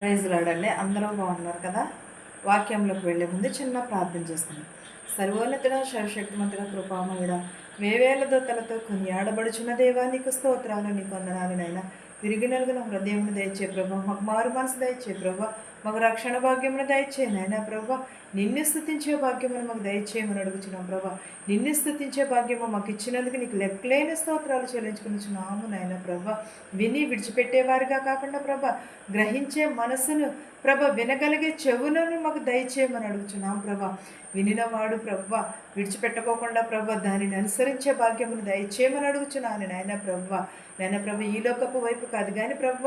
Praise lord. అందరూ బాగున్నారు కదా. వాక్యంలోకి వెళ్ళే ముందు చిన్న ప్రార్థన చేస్తున్నాం. సర్వోన్నతుడ, సర్వశక్తిమంతుడ, కృపామయుడ, వేవేల దొత్తలతో కొనియాడబడుచున్న దేవా, నీకు స్తోత్రాలు, నీకు వందనాలు నాయన. తిరిగి నలుగున హృదయమును దయచే ప్రభా, మాకు మారు మనసు దయచే ప్రభా, మాకు రక్షణ భాగ్యమును దయచే నాయన ప్రభా. నిన్ను స్థుతించే భాగ్యమును మాకు దయచేయమని అడుగుచున్నాం ప్రభా. నిన్ను స్థుతించే భాగ్యము మాకు ఇచ్చినందుకు నీకు లెక్కలేని స్తోత్రాలు చెల్లించుకునిచున్నాము నాయన ప్రభా. విని విడిచిపెట్టేవారిగా కాకుండా ప్రభా, గ్రహించే మనసును ప్రభ, వినగలిగే చెవులను మాకు దయచేయమని అడుగుచున్నాం ప్రభా. వినినవాడు ప్రభ విడిచిపెట్టుకోకుండా ప్రభ దానిని అనుసరించే భాగ్యమును దయచేయమని అడుగుచున్నాను నాయన ప్రభ. నాయన ప్రభ, ఈ లోకపు వైపు కాదు కానీ ప్రభ,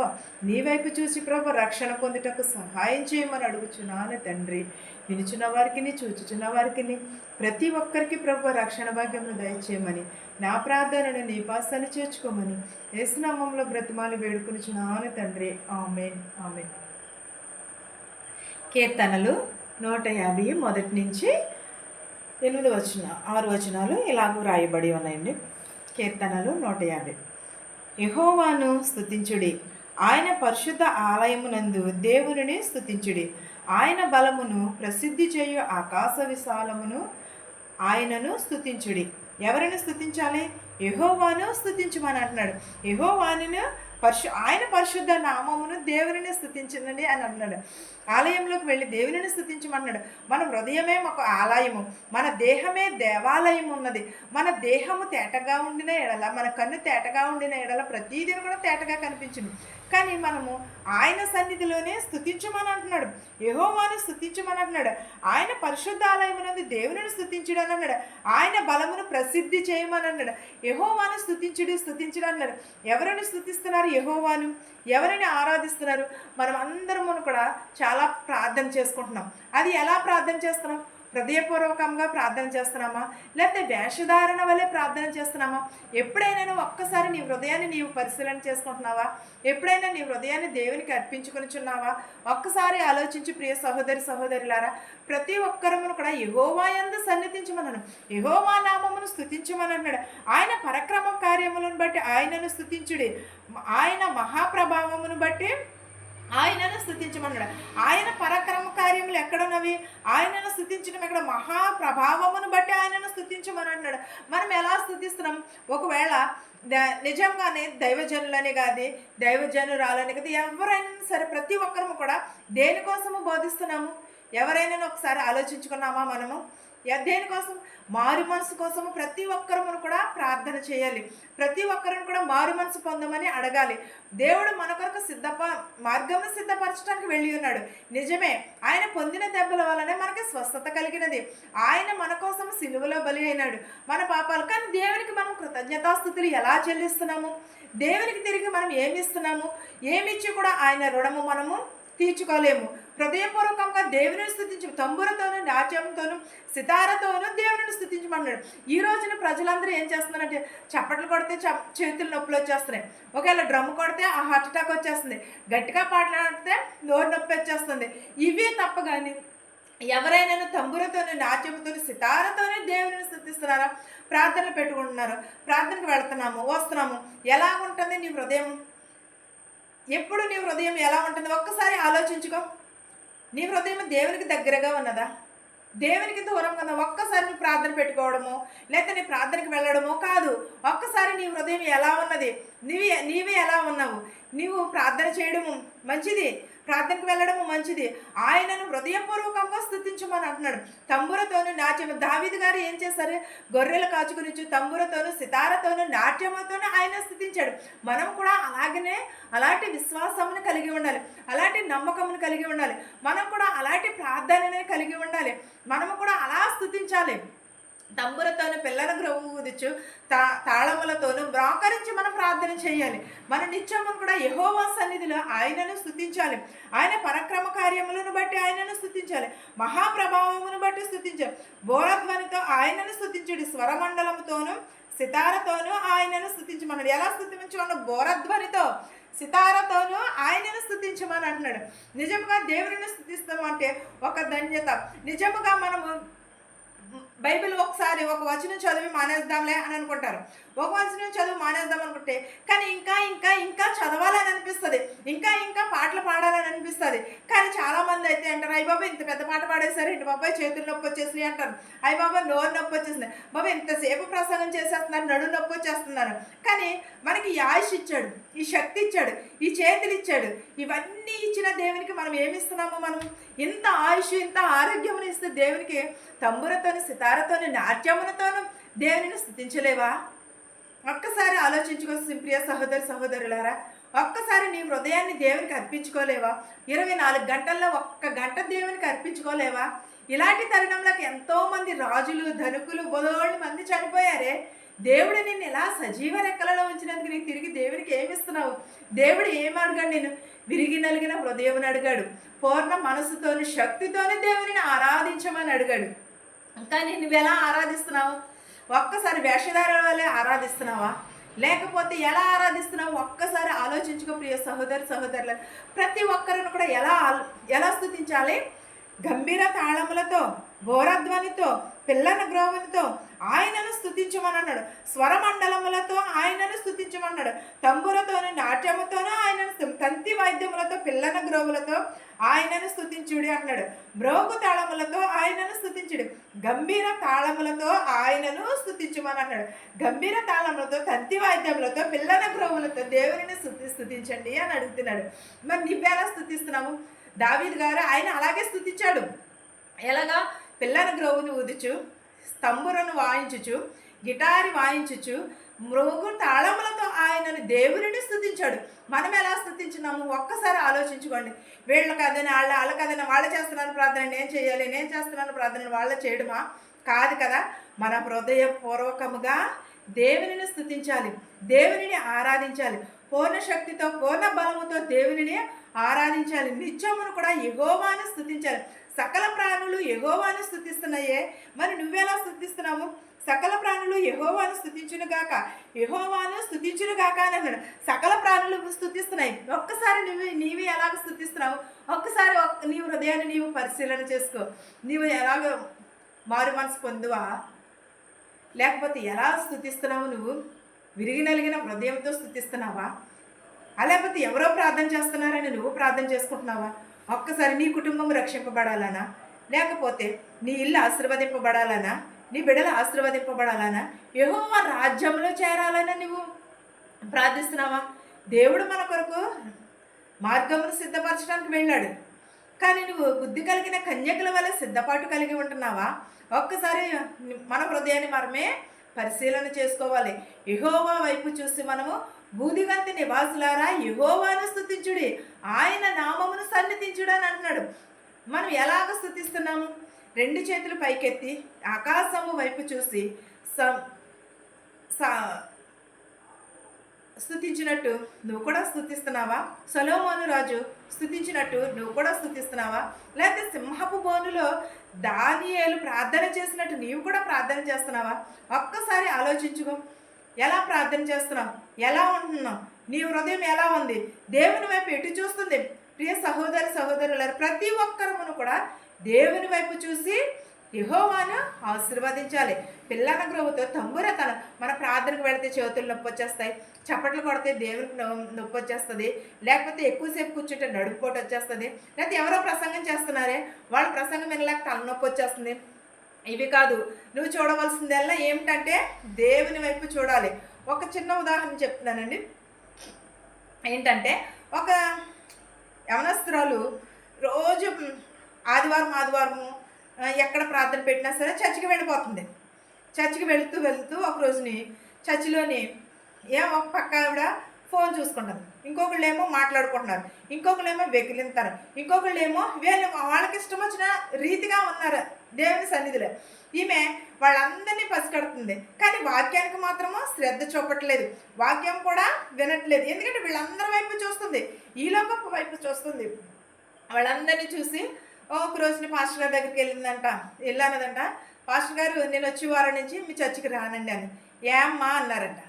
నీ వైపు చూసి ప్రభ రక్షణ పొందుటకు సహాయం చేయమని అడుగుచున్నాను తండ్రి. వినుచున్న వారికి, చూచుచున్న వారికి, ప్రతి ఒక్కరికి ప్రభ రక్షణ భాగ్యమును దయచేయమని, నా ప్రార్థనను నీ పాసాన్ని చేర్చుకోమని యేసు నామములో బ్రతిమాలి వేడుకొనుచున్నాను తండ్రి. ఆమేన్, ఆమేన్. కీర్తనలు 150 మొదటి నుంచి 6 వచనాలు ఇలాగూ రాయబడి ఉన్నాయండి. కీర్తనలు 150. యెహోవాను స్తుతించుడి, ఆయన పరిశుద్ధ ఆలయమునందు దేవునిని స్తుతించుడి. ఆయన బలమును ప్రసిద్ధి చేయు ఆకాశ విశాలమును ఆయనను స్తుతించుడి. ఎవరిని స్తుతించాలి? యెహోవాను స్తుతించమని అంటున్నాడు. యెహోవాను ఆయన పరిశుద్ధ నామమును దేవునిని స్తుతించండి అని అన్నాడు. ఆలయంలోకి వెళ్ళి దేవునిని స్తుతించమన్నాడు. మన హృదయమే మాకు ఆలయము, మన దేహమే దేవాలయం ఉన్నది. మన దేహము తేటగా ఉండిన ఎడల, మన కన్ను తేటగా ఉండిన ఎడల ప్రతిదీ కూడా తేటగా కనిపించింది. కానీ మనము ఆయన సన్నిధిలోనే స్తుతించమని అంటున్నాడు. యెహోవాను స్తుతించమని అంటున్నాడు. ఆయన పరిశుద్ధాలయమునందు దేవునిని స్తుతించడం అన్నాడు. ఆయన బలమును ప్రసిద్ధి చేయమని అన్నాడు. యెహోవాను స్తుతించడం అన్నాడు. ఎవరిని స్తుతిస్తున్నారు? యెహోవాను. ఎవరిని ఆరాధిస్తున్నారు? మనం అందరము కూడా చాలా ప్రార్థన చేసుకుంటున్నాం. అది ఎలా ప్రార్థన చేస్తున్నాం? హృదయపూర్వకంగా ప్రార్థన చేస్తున్నామా, లేకపోతే వేషధారణ వల్లే ప్రార్థన చేస్తున్నామా? ఎప్పుడైనా ఒక్కసారి నీ హృదయాన్ని నీవు పరిశీలన చేసుకుంటున్నావా? ఎప్పుడైనా నీ హృదయాన్ని దేవునికి అర్పించుకొనిచున్నావా? ఒక్కసారి ఆలోచించి ప్రియ సహోదరులారా, ప్రతి ఒక్కరమును కూడా యెహోవా యందు సన్నిధించమన్నాను, యెహోవా నామమును స్తుతించమని అన్నాడు. ఆయన పరక్రమ కార్యములను బట్టి ఆయనను స్తుతించుడి, ఆయన మహాప్రభావమును బట్టి ఆయనను స్తుతించమన్నాడు. ఆయన పరాక్రమ కార్యములు ఎక్కడున్నవి? ఆయనను స్తుతించడం ఎక్కడ? మహాప్రభావమును బట్టి ఆయనను స్తుతించమని అన్నాడు. మనం ఎలా స్తుతిస్తున్నాం? ఒకవేళ నిజంగానే దైవజనులని కాదు, దైవజనురాలని కాదు, ఎవరైనా సరే ప్రతి ఒక్కరము కూడా దేనికోసము బోధిస్తున్నాము? ఎవరైనా ఒకసారి ఆలోచించుకున్నామా మనము? దేనికోసం? మారు మనసు కోసము ప్రతి ఒక్కరము కూడా ప్రార్థన చేయాలి. ప్రతి ఒక్కరిని కూడా మారు మనసు పొందమని అడగాలి. దేవుడు మన కొరకు మార్గమును సిద్ధపరచడానికి వెళ్ళి ఉన్నాడు. నిజమే, ఆయన పొందిన దెబ్బల వల్లనే మనకి స్వస్థత కలిగినది. ఆయన మన కోసం సిలువలో బలి అయినాడు మన పాపాలు. కానీ దేవునికి మనం కృతజ్ఞతాస్తుతులు ఎలా చెల్లిస్తున్నాము? దేవునికి తిరిగి మనం ఏమి ఇస్తున్నాము? ఏమిచ్చి కూడా ఆయన రుణము మనము తీర్చుకోలేము. హృదయపూర్వకంగా దేవుని స్థుతించు, తంబురతోనూ, నాట్యంతోనూ, సితారతోనూ దేవుని స్థుతించమన్నాడు. ఈ రోజున ప్రజలందరూ ఏం చేస్తున్నారంటే, చప్పట్లు కొడితే చేతులు నొప్పులు వచ్చేస్తున్నాయి, ఒకవేళ డ్రమ్ కొడితే ఆ హార్ట్ అటాక్ వచ్చేస్తుంది, గట్టిగా పాటలాడితే నోరు నొప్పి వచ్చేస్తుంది. ఇవే తప్ప కానీ ఎవరైనా తంబురతోనూ, నాట్యంతోనూ, సితారతోనే దేవుని స్థుతిస్తున్నారా? ప్రార్థనలు పెట్టుకుంటున్నారు, ప్రార్థనకు వెళుతున్నాము, వస్తున్నాము. ఎలా ఉంటుంది నీ హృదయం? ఎప్పుడు నీ హృదయం ఎలా ఉంటుంది? ఒక్కసారి ఆలోచించుకో. నీ హృదయం దేవునికి దగ్గరగా ఉన్నదా, దేవునికి దూరంగా ఉన్నదా? ఒక్కసారి నువ్వు ప్రార్థన పెట్టుకోవడము, లేకపోతే నీ ప్రార్థనకి వెళ్ళడమో కాదు. ఒక్కసారి నీ హృదయం ఎలా ఉన్నది? నీవే ఎలా ఉన్నావు? నీవు ప్రార్థన చేయడము మంచిది, ప్రార్థనకు వెళ్ళడము మంచిది. ఆయనను హృదయపూర్వకంగా స్తుతించమని అంటున్నాడు. తంబురతోనూ, నాట్యము. దావీదు గారు ఏం చేశారు? గొర్రెలు కాచుకుని తంబురతోనూ, సితారతోనూ, నాట్యముతోనూ ఆయన స్తుతించాడు. మనం కూడా అలాంటి విశ్వాసమును కలిగి ఉండాలి, అలాంటి నమ్మకమును కలిగి ఉండాలి. మనం కూడా అలాంటి ప్రార్థనని కలిగి ఉండాలి. మనము కూడా అలా స్తుతించాలి. తంబురతోను, పిల్లల గ్రవ్వు ఊదిచ్చు, తాళములతోనూ బ్రాకరించి మనం ప్రార్థన చేయాలి. మన నిత్యము కూడా యెహోవా సన్నిధిలో ఆయనను స్తుతించాలి. ఆయన పరక్రమ కార్యములను బట్టి ఆయనను స్తుతించాలి, మహాప్రభావమును బట్టి స్తుతించాలి. బోరధ్వనితో ఆయనను స్తుతించుడి, స్వరమండలముతోనూ, సితారతోనూ ఆయనను స్తుతించమన్నాడు. ఎలా స్తుతించమన్నాడు? బోరధ్వనితో, సితారతోనూ ఆయనను స్తుతించమని అంటున్నాడు. నిజముగా దేవుడిని స్తుతిస్తాము అంటే ఒక ధన్యత. నిజముగా మనము బైబిల్ ఒకసారి ఒక వచనం చదివి మానేద్దాంలే అని అనుకుంటారు. ఒక వచనం చదివి మానేద్దాం అనుకుంటే కానీ ఇంకా ఇంకా ఇంకా చదవాలని అనిపిస్తుంది, ఇంకా ఇంకా పాటలు పాడాలని అనిపిస్తుంది. కానీ చాలామంది అయితే అంటారు, అయ్య బాబా ఇంత పెద్ద పాట పాడేశారు ఇంటి బాబాయ్ చేతులు నొప్పి వచ్చేసినాయి అంటారు, అయ్య బాబా నోరు నొప్పి వచ్చేసింది, బాబా ఇంతసేపు ప్రసంగం చేసేస్తున్నారు నడు నొప్పి వచ్చేస్తున్నారు. కానీ మనకి ఈ ఆయుష్ ఇచ్చాడు, ఈ శక్తి ఇచ్చాడు, ఈ చేతులు ఇచ్చాడు, ఇవన్నీ ఇచ్చిన దేవునికి మనం ఏమిస్తున్నాము? మనం ఇంత ఆయుష్ ఇంత ఆరోగ్యమును ఇస్తే దేవునికి తంబురతోని సితారతోని నాట్యములతోనూ దేవునిని స్తుతించలేవా? ఒక్కసారి ఆలోచించుకో ప్రియ సహోదరులారా, ఒక్కసారి నీ హృదయాన్ని దేవునికి అర్పించుకోలేవా? 24 గంటల్లో ఒక్క గంట దేవునికి అర్పించుకోలేవా? ఇలాంటి తరుణంలోకి ఎంతోమంది రాజులు ధనుకులు బోలెడు మంది చనిపోయారే. దేవుడు నిన్ను ఎలా సజీవ రెక్కలలో ఉంచినందుకు నీకు తిరిగి దేవునికి ఏమిస్తున్నావు? దేవుడు ఏమి అడిగాడు? నేను విరిగి నలిగిన హృదయం అడిగాడు, పూర్ణ మనసుతోని శక్తితోని దేవుని ఆరాధించమని అడిగాడు. కానీ నువ్వెలా ఆరాధిస్తున్నావు? ఒక్కసారి వేషధారుల వల్లే ఆరాధిస్తున్నావా, లేకపోతే ఎలా ఆరాధిస్తున్నావు? ఒక్కసారి ఆలోచించుకో ప్రియ సహోదరులు. ప్రతి ఒక్కరిని కూడా ఎలా స్తుతించాలి? గంభీర తాళములతో, ఘోరధ్వనితో, పిల్లన గ్రోవెలతో ఆయనను స్తుతించమని అన్నాడు. స్వరమండలములతో ఆయనను స్తుతించమన్నాడు. తంబురతోను నాట్యముతోనూ ఆయనను, తంతి వాయిద్యములతో పిల్లన గ్రోవులతో ఆయనను స్తుతించుడి అన్నాడు. బ్రోగు తాళములతో ఆయనను స్తుతించుడి, గంభీర తాళములతో ఆయనను స్తుతించమని అన్నాడు. గంభీర తాళములతో, తంతి వాయిద్యములతో, పిల్లన గ్రోవులతో దేవునిని స్తుతించండి అని అడుగుతున్నాడు. మరి నువ్వెలా స్తుతిస్తున్నావు? దావీదు గారు ఆయన అలాగే స్తుతించాడు. ఎలాగా? పిల్లన గ్రోవును ఊదుచు, స్తంభురను వాయించుచు, గిటారి వాయించుచు, మృగు తాళములతో ఆయనను దేవుని స్తుతించాడు. మనం ఎలా స్తుతించున్నాము? ఒక్కసారి ఆలోచించుకోండి. వీళ్ళ కదని వాళ్ళ కదని వాళ్ళు చేస్తున్నాను ప్రార్థన నేను చేయాలి, నేను చేస్తున్నాను ప్రార్థన వాళ్ళ చేయడమా? కాదు కదా. మన హృదయపూర్వకముగా దేవునిని స్తుతించాలి, దేవునిని ఆరాధించాలి, పూర్ణ శక్తితో పూర్ణ బలముతో దేవునిని ఆరాధించాలి. నిత్యమును కూడా యెహోవాను స్తుతించాలి. సకల ప్రాణులు యెహోవాను స్తుతిస్తున్నాయే, మరి నువ్వెలా స్తుతిస్తున్నావు? సకల ప్రాణులు యెహోవాను స్తుతించునుగాక, యెహోవాను స్తుతించునుగాక అని అన్నాడు. సకల ప్రాణులు స్తుతిస్తున్నాయి. ఒక్కసారి నీవు ఎలాగ స్తుతిస్తున్నావు? ఒక్కసారి నీ హృదయాన్ని నీవు పరిశీలన చేసుకో. నీవు ఎలాగ మారు మనసు పొందువా? లేకపోతే ఎలా స్తుతిస్తున్నావు? నువ్వు విరిగి నలిగిన హృదయంతో స్తుతిస్తున్నావా? లేకపోతే ఎవరో ప్రార్థన చేస్తున్నారని నువ్వు ప్రార్థన చేసుకుంటున్నావా? ఒక్కసారి నీ కుటుంబం రక్షింపబడాలనా, లేకపోతే నీ ఇల్లు ఆశీర్వదింపబడాలనా, నీ బిడ్డలు ఆశీర్వదింపబడాలనా, యెహోవా రాజ్యంలో చేరాలనా నువ్వు ప్రార్థిస్తున్నావా? దేవుడు మన కొరకు మార్గమును సిద్ధపరచడానికి వెళ్ళాడు. కానీ నువ్వు బుద్ధి కలిగిన కన్యకల వల్ల సిద్ధపాటు కలిగి ఉంటున్నావా? ఒక్కసారి మన హృదయాన్ని మనమే పరిశీలన చేసుకోవాలి. యెహోవా వైపు చూసి మనము భూదిగంత నివాసులారా యెహోవాను స్తుతించుడి, ఆయన నామమును సన్నిధించుడు అని అంటున్నాడు. మనం ఎలాగ స్తుతిస్తున్నాము? 2 చేతులు పైకెత్తి ఆకాశము వైపు చూసి స్తుతించినట్టు నువ్వు కూడా స్తుతిస్తున్నావా? సొలొమోను రాజు స్తుతించినట్టు నువ్వు కూడా స్తుతిస్తున్నావా? లేకపోతే సింహపు బోనులో దానియేలు ప్రార్థన చేసినట్టు నీవు కూడా ప్రార్థన చేస్తున్నావా? ఒక్కసారి ఆలోచించుకో. ఎలా ప్రార్థన చేస్తున్నావు? ఎలా ఉంటున్నావు? నీ హృదయం ఎలా ఉంది? దేవుని వైపు ఎటు చూస్తుంది? ప్రియ సహోదరులారా, ప్రతి ఒక్కరమును కూడా దేవుని వైపు చూసి యెహోవాను ఆశీర్వదించాలి. పిల్లల గ్రోవుతో తంబురతన మన ప్రార్థనకు వెళితే చేతులు నొప్పి వచ్చేస్తాయి, చప్పట్లు కొడితే దేవునికి నొప్పి వచ్చేస్తుంది, లేకపోతే ఎక్కువసేపు కూర్చుంటే నడుపుపోటు వచ్చేస్తుంది, లేకపోతే ఎవరో ప్రసంగం చేస్తున్నారే వాళ్ళ ప్రసంగం వినలేక తలనొప్పి వచ్చేస్తుంది. ఇవి కాదు, నువ్వు చూడవలసిందల్లా ఏమిటంటే దేవుని వైపు చూడాలి. ఒక చిన్న ఉదాహరణ చెప్తున్నానండి. ఏంటంటే ఒక యవనస్తురాలు రోజు ఆదివారము ఎక్కడ ప్రార్థన పెట్టినా సరే చర్చికి వెళ్ళిపోతుంది. చర్చికి వెళుతూ ఒక రోజుని చర్చిలోని ఒక పక్క ఆవిడ ఫోన్ చూసుకుంటుంది, ఇంకొకళ్ళేమో మాట్లాడుకుంటున్నారు, ఇంకొకళ్ళేమో వెకిలింతారు, ఇంకొకళ్ళేమో వాళ్ళకి ఇష్టం వచ్చిన రీతిగా ఉన్నారు దేవుని సన్నిధిలో. ఈమె వాళ్ళందరినీ పసిగడుతుంది, కానీ వాక్యానికి మాత్రమో శ్రద్ధ చూపట్లేదు, వాక్యం కూడా వినట్లేదు. ఎందుకంటే వీళ్ళందరి వైపు చూస్తుంది, ఈ లోకపు వైపు చూస్తుంది. వాళ్ళందరినీ చూసి ఒక రోజుని పాస్టర్ గారి దగ్గరికి వెళ్ళానదంట. పాస్టర్ గారు నేను వచ్చే వారం నుంచి మీ చర్చికి రానండి అని. ఏమ్మా అన్నారంట.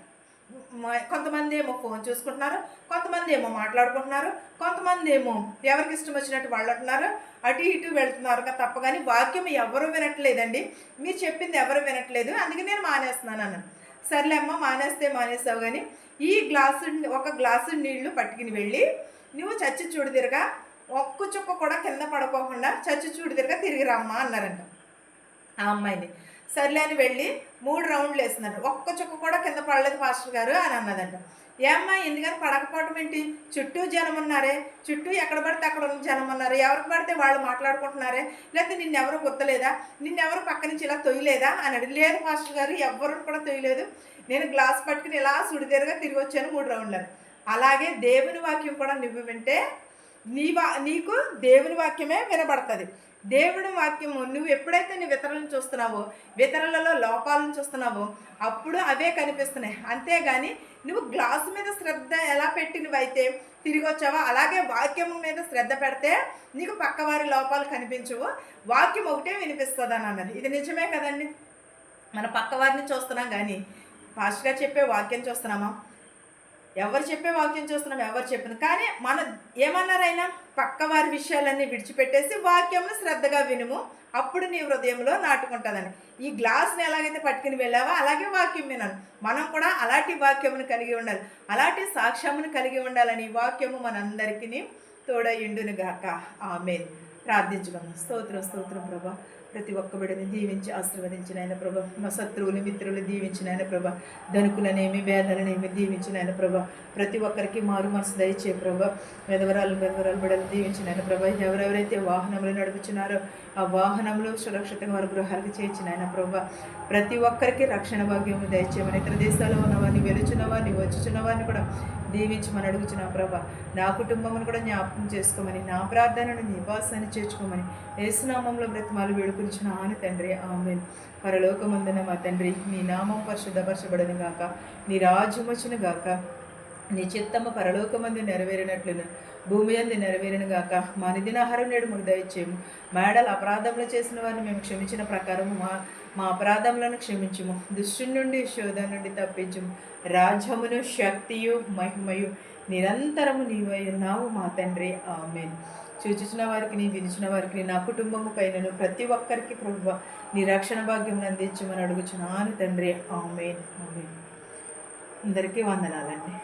కొంతమంది ఏమో ఫోన్ చూసుకుంటున్నారు, కొంతమంది ఏమో మాట్లాడుకుంటున్నారు, కొంతమంది ఏమో ఎవరికి ఇష్టం వచ్చినట్టు వాళ్ళు అంటున్నారు, అటు ఇటు వెళ్తున్నారు తప్ప కానీ వాక్యం ఎవరు వినట్లేదండి. మీరు చెప్పింది ఎవరు వినట్లేదు, అందుకే నేను మానేస్తున్నాను అన్నాను. సర్లే అమ్మ, మానేస్తే మానేస్తావు కానీ ఒక గ్లాసు నీళ్లు పట్టుకుని వెళ్ళి నువ్వు చచ్చి చూడు తిరగా, ఒక్క చుక్క కూడా కింద పడుకోకుండా చచ్చి చూడు తిరగా తిరిగి రమ్మా అన్నారంట ఆ అమ్మాయిని. సర్లే అని వెళ్ళి 3 రౌండ్లు వేసిందంట. ఒక్క చుక్క కూడా కింద పడలేదు పాస్టర్ గారు అని అన్నదంట. ఏ అమ్మాయి ఎందుకని పడకపోవటం ఏంటి? చుట్టూ జనం ఉన్నారే, చుట్టూ ఎక్కడ పడితే అక్కడ ఉన్న జనం ఉన్నారు, ఎవరికి పడితే వాళ్ళు మాట్లాడుకుంటున్నారే, లేకపోతే నిన్నెవరు గుర్తలేదా, నిన్నెవరు పక్క నుంచి ఇలా తొయ్యలేదా అని అడిగి, లేదు పాస్టర్ గారు ఎవరు కూడా తొయ్యలేదు, నేను గ్లాస్ పట్టుకుని ఇలా సుడిదేరుగా తిరిగి వచ్చాను 3 రౌండ్లు. అలాగే దేవుని వాక్యం కూడా నువ్వు వింటే నీకు దేవుని వాక్యమే వినబడుతుంది. దేవుడి వాక్యము నువ్వు ఎప్పుడైతే నువ్వు ఇతరులను చూస్తున్నావో, ఇతరులలో లోపాలను చూస్తున్నావో అప్పుడు అవే కనిపిస్తున్నాయి. అంతేగాని నువ్వు గ్లాసు మీద శ్రద్ధ ఎలా పెట్టి నువ్వైతే తిరిగి వచ్చావో అలాగే వాక్యము మీద శ్రద్ధ పెడితే నీకు పక్కవారి లోపాలు కనిపించవు, వాక్యం ఒకటే వినిపిస్తుంది అని అన్నది. ఇది నిజమే కదండి. మన పక్కవారిని చూస్తున్నాం కానీ ఫాస్ట్గా చెప్పే వాక్యం చూస్తున్నామా? ఎవరు చెప్పే వాక్యం చూస్తున్నాం, ఎవరు చెప్పిన కానీ మన ఏమన్నారైనా పక్కవారి విషయాలన్నీ విడిచిపెట్టేసి వాక్యంను శ్రద్ధగా వినుము, అప్పుడు నీ హృదయంలో నాటుకుంటుందని. ఈ గ్లాస్ని ఎలాగైతే పట్టుకుని వెళ్ళావో అలాగే వాక్యం వినాలి. మనం కూడా అలాంటి వాక్యమును కలిగి ఉండాలి, అలాంటి సాక్ష్యమును కలిగి ఉండాలని ఈ వాక్యము మనందరికీ తోడయుండును గాక. ఆమేన్. ప్రార్థించుకుందాం. స్తోత్రం స్తోత్రం ప్రభా. ప్రతి ఒక్క బిడ్డని దీవించి ఆశీర్వదించిన ఆయన ప్రభా. మా శత్రువులు మిత్రులు దీవించిన ఆయన ప్రభా. ధనుకులనేమి వేదననేమి దీవించిన ఆయన ప్రభా. ప్రతి ఒక్కరికి మారు మనసు దయచే ప్రభా. వెదవరాలు బిడ్డలు దీవించిన ఆయన ప్రభా. ఎవరెవరైతే వాహనములు నడుపుచున్నారో ఆ వాహనంలో సురక్షితంగా వారి గృహాలకు చేర్చిన ఆయన ప్రభా. ప్రతి ఒక్కరికి రక్షణ భాగ్యము దయచేయమని, ఇతర దేశాల్లో ఉన్నవారిని, వెలుచున్నవారిని, వచ్చుచున్నవారిని కూడా దీవించమని అడుగుచున్నా ప్రభా. నా కుటుంబమును కూడా జ్ఞాపకం చేసుకోమని, నా ప్రార్థనను నివాసాన్ని చేర్చుకోమని యేసునామంలో బ్రతిమాలు వేడుకుంటున్నాను తండ్రి. ఆమేన్. పరలోకమందున మా తండ్రి, నీ నామం పరిశుద్ధపరచబడును గాక, నీ రాజ్యం వచ్చును గాక, నీ చిత్తము పరలోకమందు నెరవేరినట్లును భూమి అందు నెరవేరును గాక. మా నిదినాహారం నేడు మాకు దయచేయము. మేడలు అపరాధములు చేసిన వారిని మేము క్షమించిన ప్రకారము మా అపరాధములను క్షమించుము. దుష్టుని నుండి శోధ నుండి తప్పించుము. రాజ్యమును శక్తియు మహిమయు నిరంతరము నీవై ఉన్నావు మా తండ్రి. ఆమేన్. చూచిన వారికి, నీ వినిచిన వారికి, నా కుటుంబము పైనను ప్రతి ఒక్కరికి ప్రభువా నీ రక్షణ భాగ్యం అందించమని అడుగుచున్నాను తండ్రి. ఆమేన్. ఆమేన్. అందరికీ వందనాలండి.